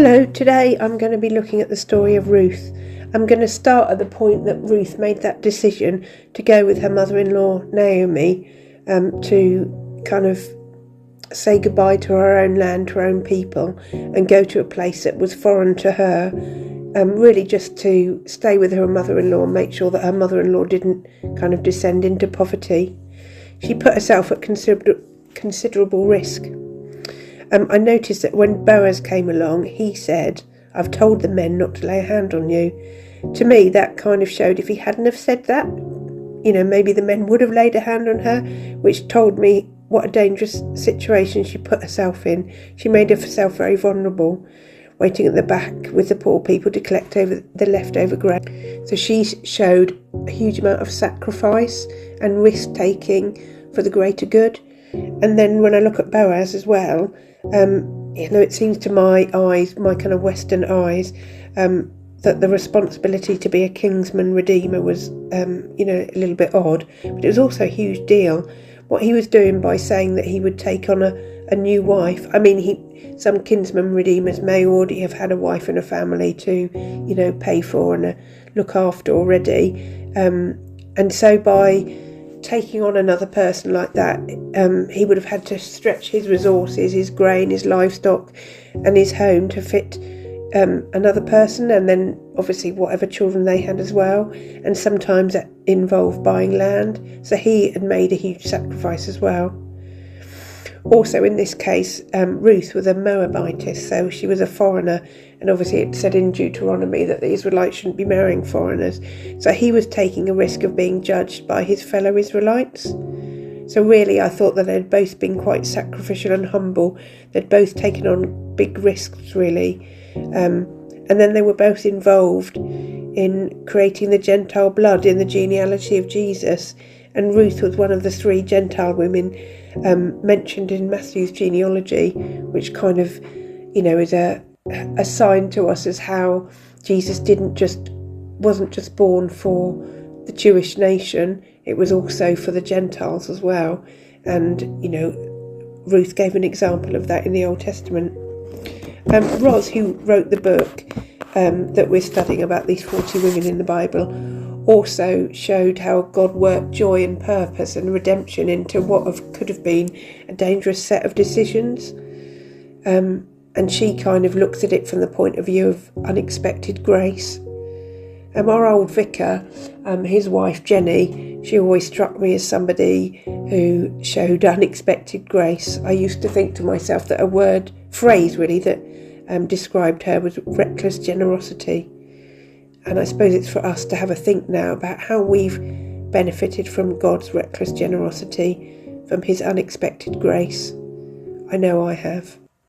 Hello, today I'm going to be looking at the story of Ruth. I'm going to start at the point that Ruth made that decision to go with her mother-in-law Naomi to kind of say goodbye to her own land, to her own people, and go to a place that was foreign to her, really just to stay with her mother-in-law and make sure that her mother-in-law didn't kind of descend into poverty. She put herself at considerable risk. I noticed that when Boaz came along, he said, "I've told the men not to lay a hand on you." To me, that kind of showed if he hadn't have said that, maybe the men would have laid a hand on her, which told me what a dangerous situation she put herself in. She made herself very vulnerable, waiting at the back with the poor people to collect over the leftover grain. So she showed a huge amount of sacrifice and risk-taking for the greater good. And then when I look at Boaz as well, it seems to my eyes, my kind of Western eyes, that the responsibility to be a kinsman redeemer was, a little bit odd, but it was also a huge deal. What he was doing by saying that he would take on a new wife. I mean, some kinsman redeemers may already have had a wife and a family to, pay for and look after already. And so by taking on another person like that, he would have had to stretch his resources, his grain, his livestock and his home to fit another person, and then obviously whatever children they had as well, and sometimes that involved buying land. So he had made a huge sacrifice as well. Also in this case, Ruth was a Moabitess, so she was a foreigner, and obviously it said in Deuteronomy that the Israelites shouldn't be marrying foreigners. So he was taking a risk of being judged by his fellow Israelites. So really I thought that they'd both been quite sacrificial and humble. They'd both taken on big risks really. And then they were both involved in creating the Gentile blood in the genealogy of Jesus. And Ruth was one of the 3 Gentile women mentioned in Matthew's genealogy, which kind of, is a sign to us as how Jesus wasn't just born for the Jewish nation, it was also for the Gentiles as well. And, Ruth gave an example of that in the Old Testament. Ros, who wrote the book that we're studying about these 40 women in the Bible, also showed how God worked joy and purpose and redemption into what could have been a dangerous set of decisions. And she kind of looks at it from the point of view of unexpected grace. Our old vicar, his wife Jenny, she always struck me as somebody who showed unexpected grace. I used to think to myself that a phrase really that described her was reckless generosity. And I suppose it's for us to have a think now about how we've benefited from God's reckless generosity, from his unexpected grace. I know I have.